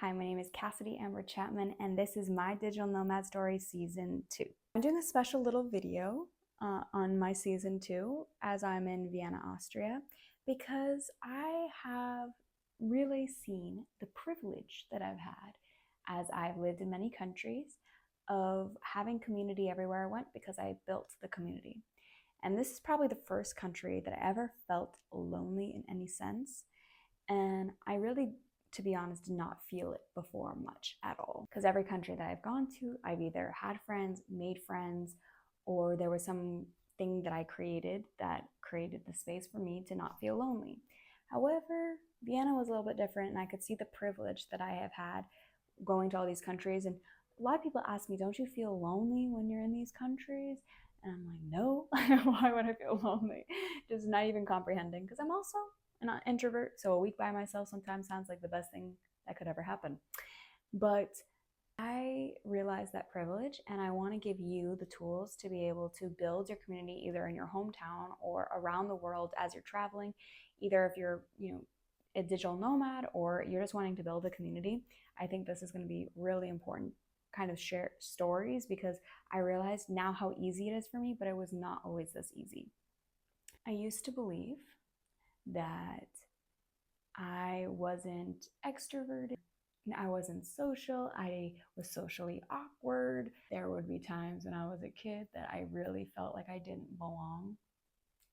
Hi, my name is Cassidy Amber Chapman, and this is my Digital Nomad Story Season 2. I'm doing a special little video on my Season 2 as I'm in Vienna, Austria, because I have really seen the privilege that I've had as I've lived in many countries of having community everywhere I went because I built the community. And this is probably the first country that I ever felt lonely in any sense. And I really, to be honest, did not feel it before much at all. Because every country that I've gone to, I've either had friends, made friends, or there was something that I created that created the space for me to not feel lonely. However, Vienna was a little bit different, and I could see the privilege that I have had going to all these countries. And a lot of people ask me, don't you feel lonely when you're in these countries? And I'm like, no, why would I feel lonely? Just not even comprehending, because I'm also an introvert, so a week by myself sometimes sounds like the best thing that could ever happen. But I realize that privilege, and I want to give you the tools to be able to build your community either in your hometown or around the world as you're traveling, either if you're, a digital nomad or you're just wanting to build a community. I think this is going to be really important kind of share stories, because I realized now how easy it is for me, but it was not always this easy. I used to believe that I wasn't extroverted, I wasn't social, I was socially awkward. There would be times when I was a kid that I really felt like I didn't belong,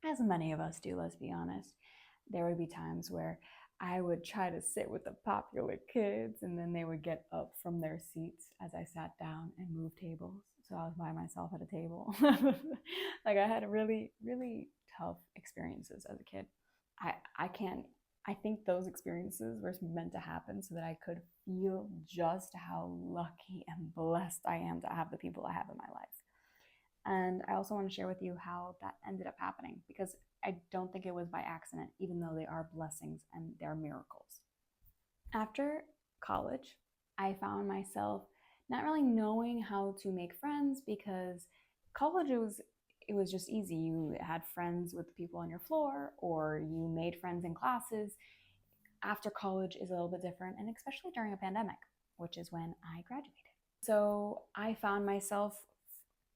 as many of us do, let's be honest. There would be times where I would try to sit with the popular kids, and then they would get up from their seats as I sat down and move tables. So I was by myself at a table. Like, I had really, really tough experiences as a kid. I think those experiences were meant to happen so that I could feel just how lucky and blessed I am to have the people I have in my life. And I also want to share with you how that ended up happening, because I don't think it was by accident, even though they are blessings and they're miracles. After college, I found myself not really knowing how to make friends, because college it was just easy. You had friends with the people on your floor, or you made friends in classes. After college is a little bit different, and especially during a pandemic, which is when I graduated. So I found myself,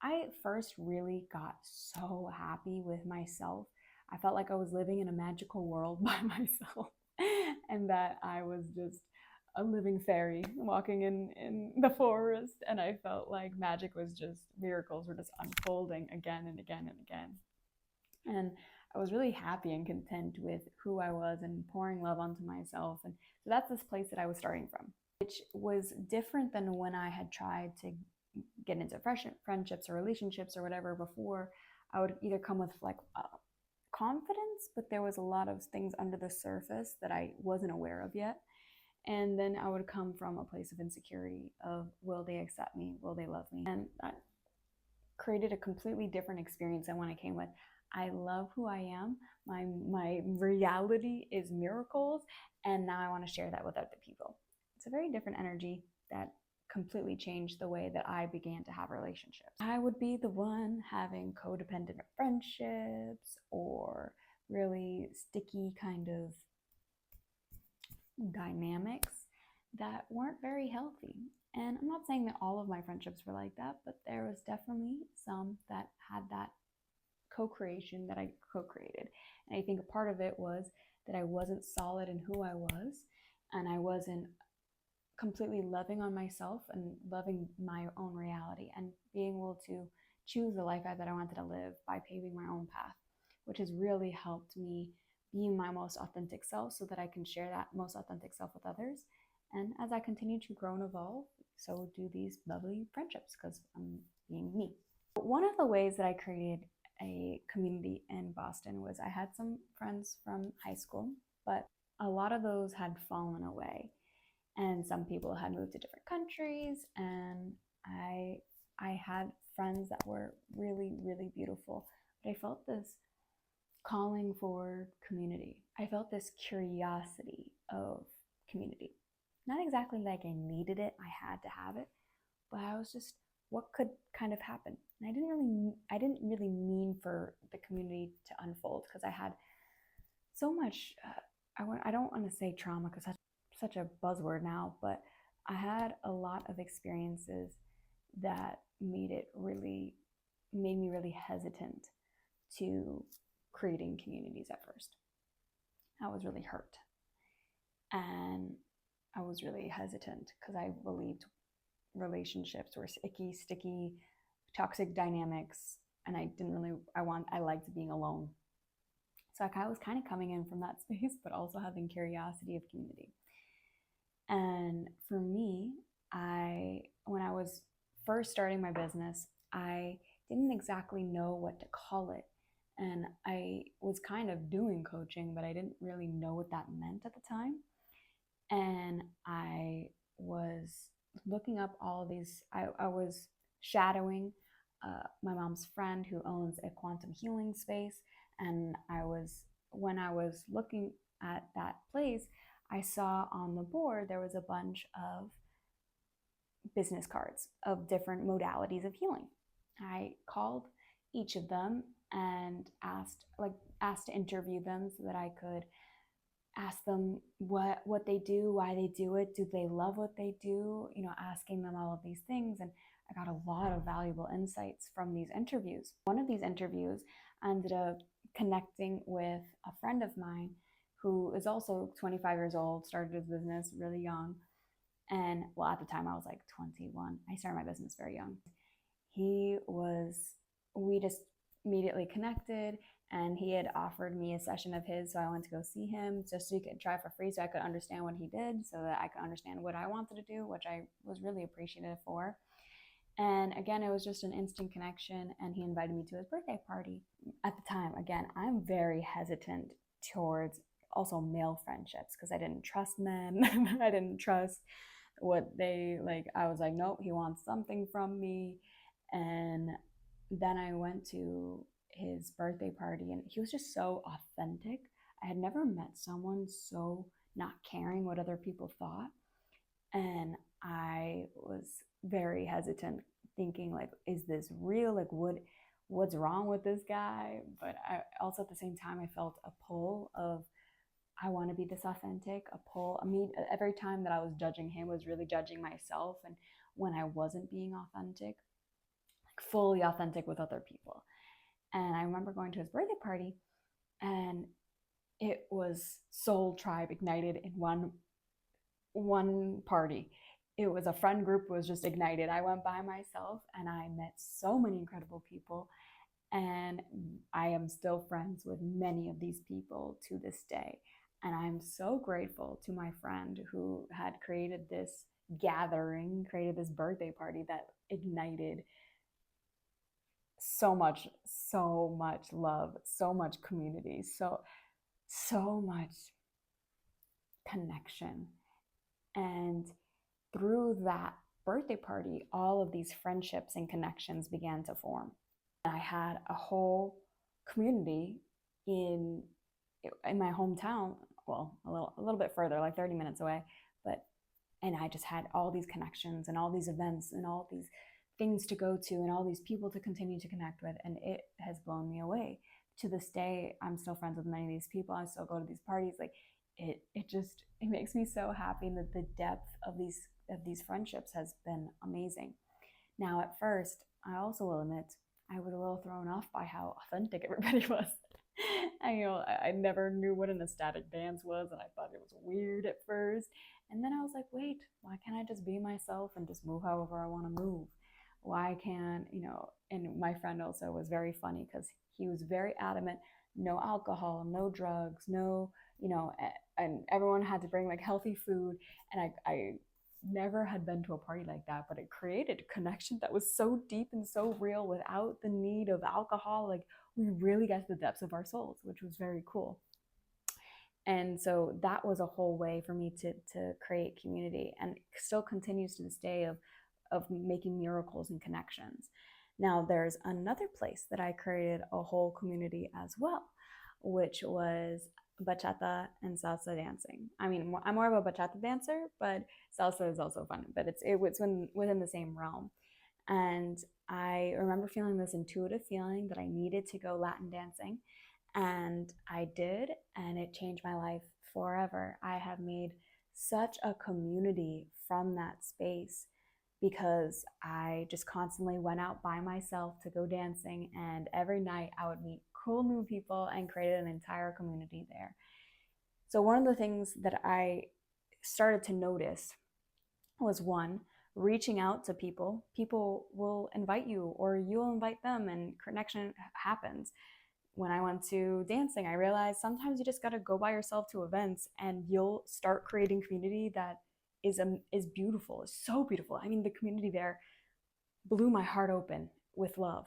I first really got so happy with myself. I felt like I was living in a magical world by myself, and that I was just a living fairy walking in the forest, and I felt like magic was just, miracles were just unfolding again and again and again. And I was really happy and content with who I was and pouring love onto myself. And so that's this place that I was starting from, which was different than when I had tried to get into friendships or relationships or whatever before. I would either come with like confidence, but there was a lot of things under the surface that I wasn't aware of yet. And then I would come from a place of insecurity of, will they accept me? Will they love me? And that created a completely different experience than when I came with, I love who I am. My reality is miracles, and now I want to share that with other people. It's a very different energy that completely changed the way that I began to have relationships. I would be the one having codependent friendships or really sticky kind of dynamics that weren't very healthy. And I'm not saying that all of my friendships were like that, but there was definitely some that had that co-creation that I co-created. And I think a part of it was that I wasn't solid in who I was, and I wasn't completely loving on myself and loving my own reality and being able to choose the life that I wanted to live by paving my own path, which has really helped me be my most authentic self so that I can share that most authentic self with others. And as I continue to grow and evolve, so do these lovely friendships, because I'm being me. One of the ways that I created a community in Boston was I had some friends from high school, but a lot of those had fallen away. And some people had moved to different countries, and I had friends that were really, really beautiful. But I felt this calling for community. I felt this curiosity of community. Not exactly like I needed it, I had to have it, but I was just, what could kind of happen? And I didn't really mean for the community to unfold, because I had so much, I don't want to say trauma because that's such a buzzword now, but I had a lot of experiences that made me really hesitant to creating communities at first. I was really hurt, and I was really hesitant because I believed relationships were icky, sticky, toxic dynamics, and I liked being alone. So I was kind of coming in from that space, but also having curiosity of community. And for me, when I was first starting my business, I didn't exactly know what to call it. And I was kind of doing coaching, but I didn't really know what that meant at the time. And I was looking up all of these, I was shadowing my mom's friend who owns a quantum healing space. And when I was looking at that place, I saw on the board there was a bunch of business cards of different modalities of healing. I called each of them and asked to interview them so that I could ask them what they do, why they do it, do they love what they do, asking them all of these things. And I got a lot of valuable insights from these interviews. One of these interviews, I ended up connecting with a friend of mine who is also 25 years old, started his business really young. And well, at the time I was like 21. I started my business very young. We just immediately connected, and he had offered me a session of his, so I went to go see him just so he could try for free, so I could understand what he did, so that I could understand what I wanted to do, which I was really appreciative for. And again, it was just an instant connection, and he invited me to his birthday party. At the time, again, I'm very hesitant towards also male friendships because I didn't trust men. I didn't trust what they like. I was like, nope, he wants something from me. And then I went to his birthday party, and he was just so authentic. I had never met someone so not caring what other people thought. And I was very hesitant, thinking like, is this real? Like, what's wrong with this guy? But I also, at the same time, I felt a pull of, I want to be this authentic, a pull. I mean, every time that I was judging him was really judging myself. And when I wasn't being authentic, like fully authentic with other people. And I remember going to his birthday party, and it was Soul Tribe ignited in one party. It was a friend group was just ignited. I went by myself, and I met so many incredible people, and I am still friends with many of these people to this day. And I'm so grateful to my friend who had created this gathering, created this birthday party that ignited so much love, so much community, so much connection. And through that birthday party, all of these friendships and connections began to form. I had a whole community in my hometown, well, a little bit further, like 30 minutes away, and I just had all these connections and all these events and all these things to go to and all these people to continue to connect with, and it has blown me away. To this day, I'm still friends with many of these people. I still go to these parties. Like it makes me so happy that the depth of these friendships has been amazing. Now, at first, I also will admit I was a little thrown off by how authentic everybody was. I never knew what an ecstatic dance was, and I thought it was weird at first. And then I was like, wait, why can't I just be myself and just move however I want to move? Why can't, and my friend also was very funny because he was very adamant, no alcohol, no drugs, no, and everyone had to bring like healthy food. And I never had been to a party like that, but it created a connection that was so deep and so real without the need of alcohol. Like we really got to the depths of our souls, which was very cool. And so that was a whole way for me to create community, and still continues to this day of making miracles and connections. Now there's another place that I created a whole community as well, which was bachata and salsa dancing. I mean, I'm more of a bachata dancer, but salsa is also fun, but it's within the same realm. And I remember feeling this intuitive feeling that I needed to go Latin dancing, and I did, and it changed my life forever. I have made such a community from that space because I just constantly went out by myself to go dancing, and every night I would meet cool new people and created an entire community there. So one of the things that I started to notice was, one, reaching out to people. People will invite you or you'll invite them, and connection happens. When I went to dancing, I realized sometimes you just got to go by yourself to events and you'll start creating community that is beautiful. It's so beautiful. I mean, the community there blew my heart open with love.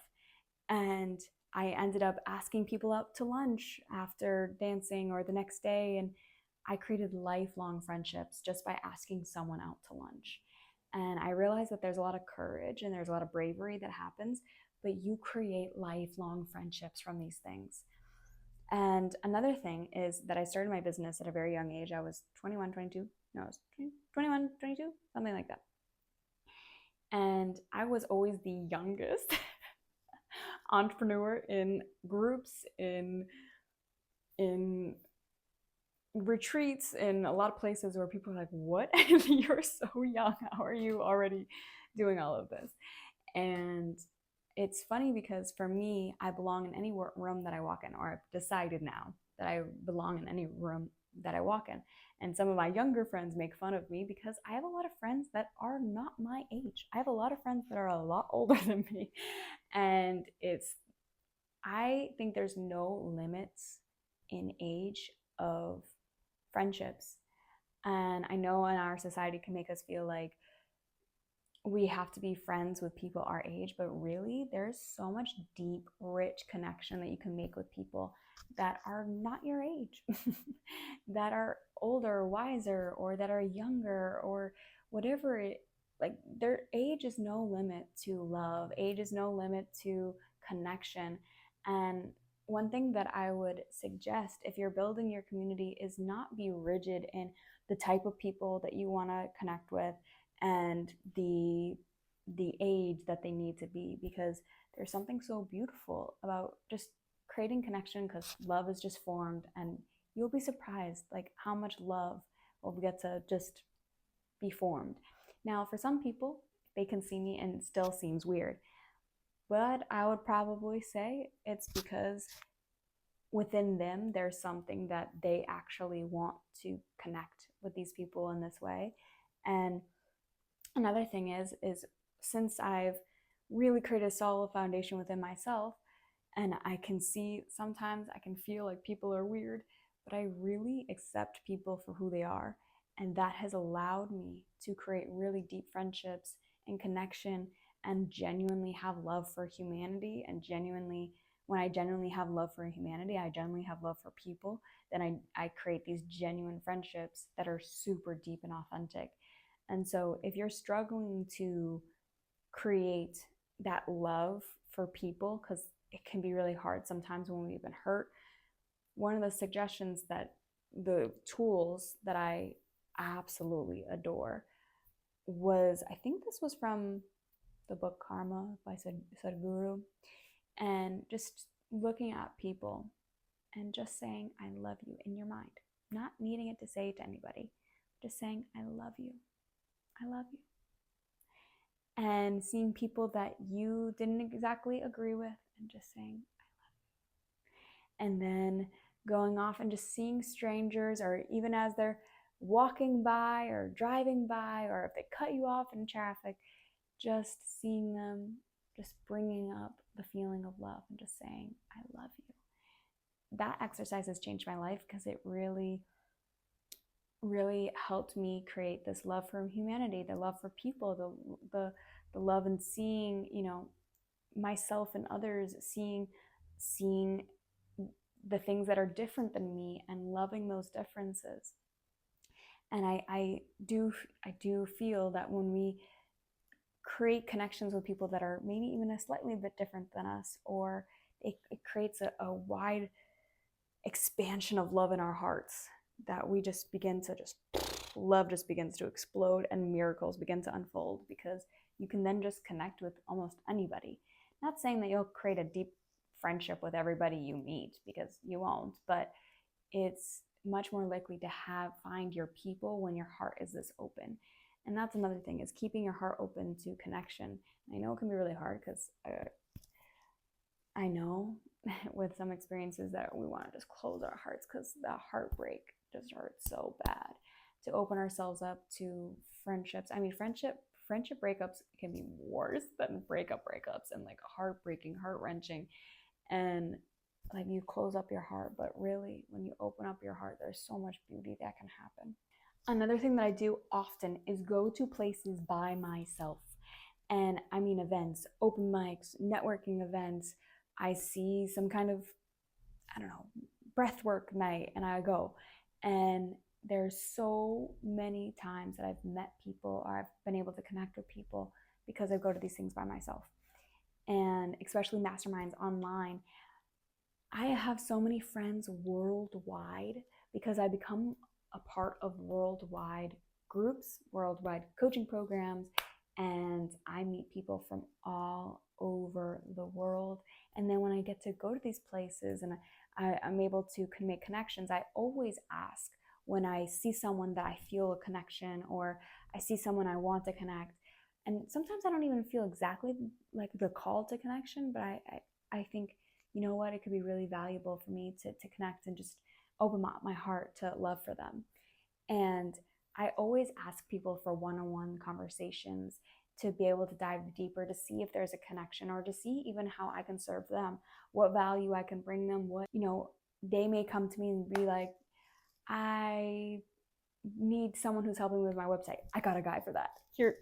And I ended up asking people out to lunch after dancing or the next day, and I created lifelong friendships just by asking someone out to lunch. And I realized that there's a lot of courage and there's a lot of bravery that happens, but you create lifelong friendships from these things. And another thing is that I started my business at a very young age. I was 21, 22. No, I was 21, 22, something like that. And I was always the youngest entrepreneur in groups, in retreats, in a lot of places where people are like, what? You're so young. How are you already doing all of this? And it's funny because for me, I belong in any room that I walk in, or I've decided now that I belong in any room that I walk in. And some of my younger friends make fun of me because I have a lot of friends that are not my age. I have a lot of friends that are a lot older than me. And I think there's no limits in age of friendships. And I know in our society can make us feel like we have to be friends with people our age, but really there's so much deep, rich connection that you can make with people that are not your age, that are older, wiser, or that are younger, or whatever like their age is no limit to love. Age is no limit to connection. And one thing that I would suggest if you're building your community is not be rigid in the type of people that you want to connect with and the age that they need to be, because there's something so beautiful about just creating connection, because love is just formed, and you'll be surprised like how much love will get to just be formed. Now, for some people, they can see me and it still seems weird, but I would probably say it's because within them there's something that they actually want to connect with these people in this way. And another thing is since I've really created a solid foundation within myself, and I can see sometimes I can feel like people are weird, but I really accept people for who they are. And that has allowed me to create really deep friendships and connection and genuinely have love for humanity. And when I genuinely have love for humanity, I genuinely have love for people, then I create these genuine friendships that are super deep and authentic. And so if you're struggling to create that love for people, because it can be really hard sometimes when we've been hurt, one of the suggestions that the tools that I absolutely adore was, I think this was from the book Karma by Sadhguru, and just looking at people and just saying, I love you in your mind, not needing it to say it to anybody, just saying, I love you. I love you. And seeing people that you didn't exactly agree with and just saying, I love you. And then going off and just seeing strangers, or even as they're walking by or driving by, or if they cut you off in traffic, just seeing them, just bringing up the feeling of love and just saying, I love you. That exercise has changed my life because it really helped me create this love for humanity, the love for people, the love in seeing, myself and others, seeing the things that are different than me and loving those differences. And I do feel that when we create connections with people that are maybe even a slightly bit different than us, or it creates a wide expansion of love in our hearts, that we just begin to love just begins to explode and miracles begin to unfold, because you can then just connect with almost anybody. Not saying that you'll create a deep friendship with everybody you meet, because you won't, but it's much more likely to find your people when your heart is this open. And that's another thing, is keeping your heart open to connection. I know it can be really hard because I know with some experiences that we want to just close our hearts because the heartbreak just hurts so bad. To open ourselves up to friendships. I mean, friendship breakups can be worse than breakups, and like heartbreaking, heart-wrenching. And like, you close up your heart, but really when you open up your heart, there's so much beauty that can happen. Another thing that I do often is go to places by myself. And I mean events, open mics, networking events. I see some kind of, I don't know, breathwork night, and I go. And there's so many times that I've met people, or I've been able to connect with people because I go to these things by myself. And especially masterminds online. I have so many friends worldwide because I become a part of worldwide groups, worldwide coaching programs, and I meet people from all over the world. And then when I get to go to these places and I'm able to make connections, I always ask, when I see someone that I feel a connection, or I see someone I want to connect. And sometimes I don't even feel exactly like the call to connection, but I think, you know what, it could be really valuable for me to connect and just open my heart to love for them. And I always ask people for one-on-one conversations to be able to dive deeper, to see if there's a connection, or to see even how I can serve them, what value I can bring them, what, you know, they may come to me and be like, I need someone who's helping me with my website. I got a guy for that. Here's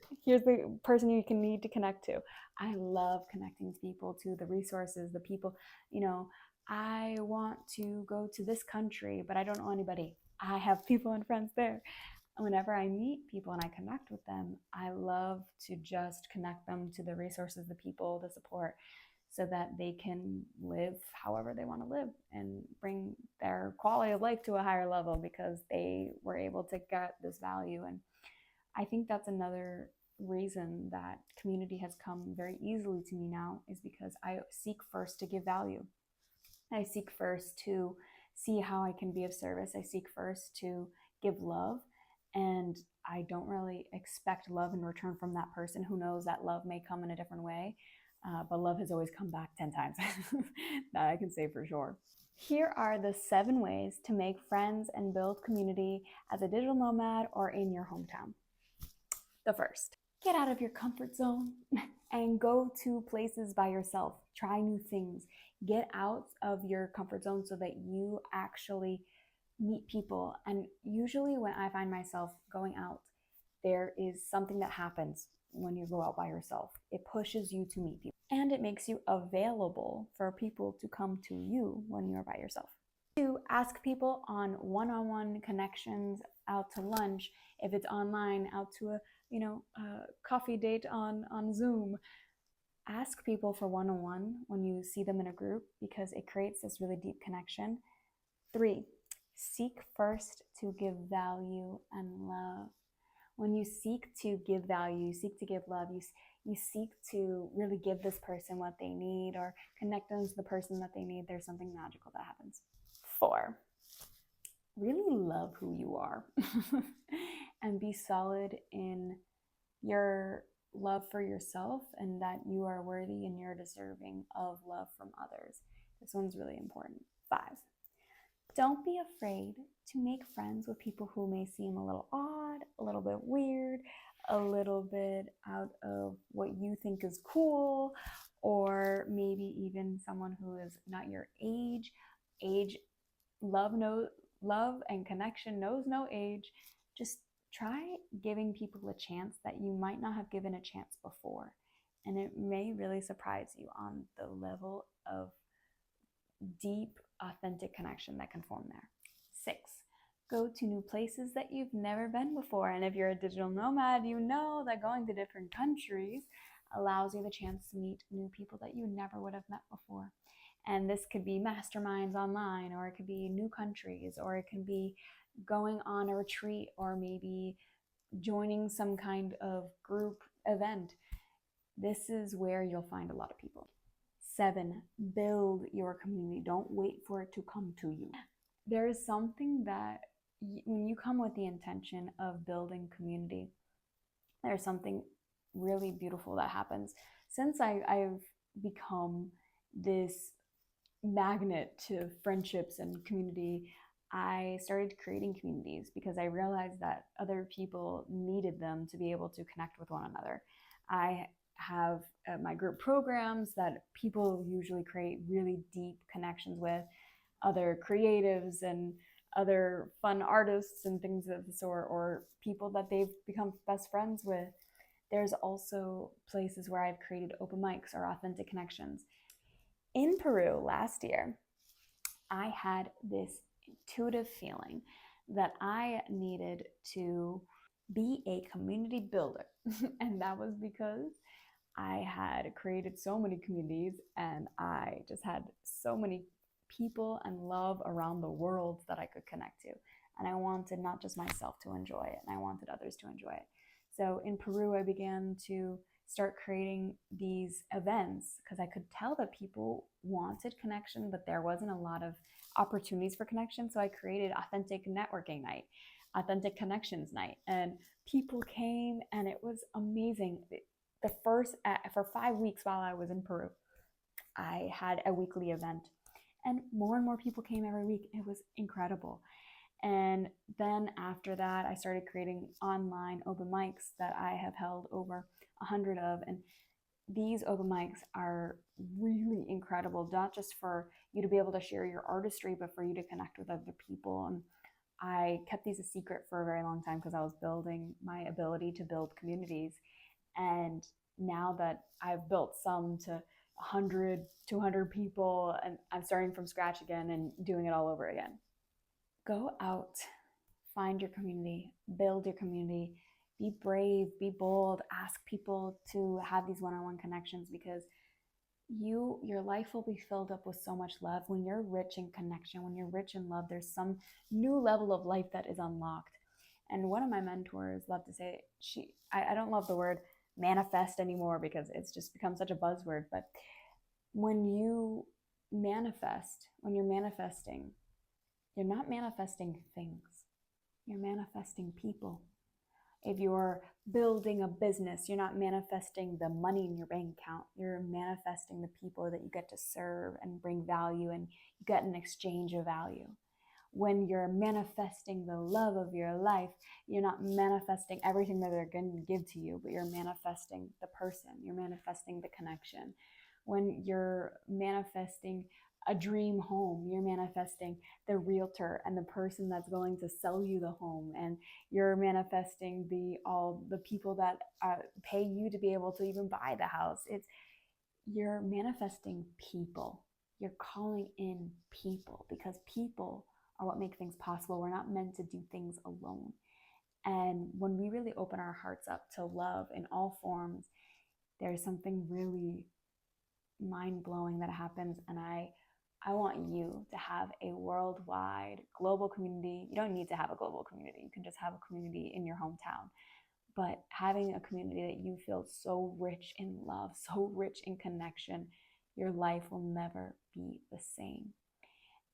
the person you can need to connect to. I love connecting to people, to the resources, the people. You know, I want to go to this country, but I don't know anybody. I have people and friends there. Whenever I meet people and I connect with them, I love to just connect them to the resources, the people, the support, so that they can live however they want to live and bring their quality of life to a higher level because they were able to get this value. And I think that's another reason that community has come very easily to me now, is because I seek first to give value. I seek first to see how I can be of service. I seek first to give love, and I don't really expect love in return from that person. Who knows, that love may come in a different way. But love has always come back 10 times. That I can say for sure. Here are the 7 ways to make friends and build community as a digital nomad or in your hometown. The first, get out of your comfort zone and go to places by yourself. Try new things. Get out of your comfort zone so that you actually meet people. And usually when I find myself going out, there is something that happens when you go out by yourself. It pushes you to meet people, and it makes you available for people to come to you when you're by yourself. To ask people on one-on-one connections, out to lunch, if it's online, out to a coffee date on Zoom. Ask people for one-on-one when you see them in a group, because it creates this really deep connection. 3, seek first to give value and love. When you seek to give value, you seek to give love, you seek to really give this person what they need, or connect them to the person that they need, there's something magical that happens. 4, really love who you are and be solid in your love for yourself, and that you are worthy and you're deserving of love from others. This one's really important. 5, don't be afraid to make friends with people who may seem a little odd, a little bit weird, a little bit out of what you think is cool, or maybe even someone who is not your age. Love and connection knows no age. Just try giving people a chance that you might not have given a chance before, and it may really surprise you on the level of deep, authentic connection that can form there. 6, go to new places that you've never been before. And if you're a digital nomad, you know that going to different countries allows you the chance to meet new people that you never would have met before. And this could be masterminds online, or it could be new countries, or it can be going on a retreat, or maybe joining some kind of group event. This is where you'll find a lot of people. 7, build your community. Don't wait for it to come to you. there is something that when you come with the intention of building community, there's something really beautiful that happens. Since I've become this magnet to friendships and community, I started creating communities because I realized that other people needed them to be able to connect with one another. I have my group programs that people usually create really deep connections with, other creatives and other fun artists and things of the sort, or people that they've become best friends with. There's also places where I've created open mics or authentic connections. In Peru last year, I had this intuitive feeling that I needed to be a community builder. And that was because I had created so many communities and I just had so many people and love around the world that I could connect to. And I wanted not just myself to enjoy it, and I wanted others to enjoy it. So in Peru, I began to start creating these events because I could tell that people wanted connection, but there wasn't a lot of opportunities for connection. So I created authentic networking night, authentic connections night, and people came and it was amazing. The first, for 5 weeks while I was in Peru, I had a weekly event and more people came every week. It was incredible. And then after that, I started creating online open mics that I have held over 100 of. And these open mics are really incredible, not just for you to be able to share your artistry, but for you to connect with other people. And I kept these a secret for a very long time because I was building my ability to build communities. And now that I've built some to 100, 200 people, and I'm starting from scratch again and doing it all over again. Go out, find your community, build your community, be brave, be bold, ask people to have these one-on-one connections, because your life will be filled up with so much love. When you're rich in connection, when you're rich in love, there's some new level of life that is unlocked. And one of my mentors loved to say, I don't love the word manifest anymore because it's just become such a buzzword, but when you manifest, when you're manifesting, you're not manifesting things, you're manifesting people. If you're building a business, you're not manifesting the money in your bank account, you're manifesting the people that you get to serve and bring value, and you get an exchange of value. When you're manifesting the love of your life, you're not manifesting everything that they're going to give to you, but you're manifesting the person, you're manifesting the connection. When you're manifesting a dream home, you're manifesting the realtor and the person that's going to sell you the home, and you're manifesting all the people that pay you to be able to even buy the house. You're manifesting people. You're calling in people, because people are what make things possible. We're not meant to do things alone. And when we really open our hearts up to love in all forms, there's something really mind-blowing that happens. And I want you to have a worldwide global community. You don't need to have a global community. You can just have a community in your hometown. But having a community that you feel so rich in love, so rich in connection, your life will never be the same.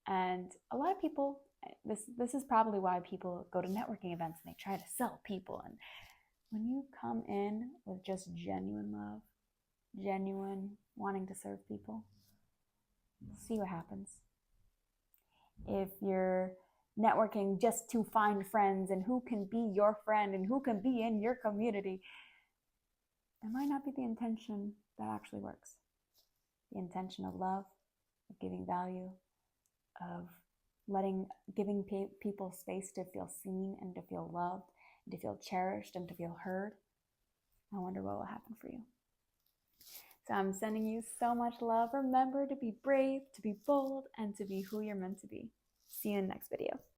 And a lot of people, this is probably why people go to networking events and they try to sell people. And when you come in with just genuine love, genuine wanting to serve people, see what happens. If you're networking just to find friends and who can be your friend and who can be in your community, it might not be the intention that actually works. The intention of love, of giving value, of giving people space to feel seen and to feel loved, and to feel cherished and to feel heard. I wonder what will happen for you. So I'm sending you so much love. Remember to be brave, to be bold, and to be who you're meant to be. See you in the next video.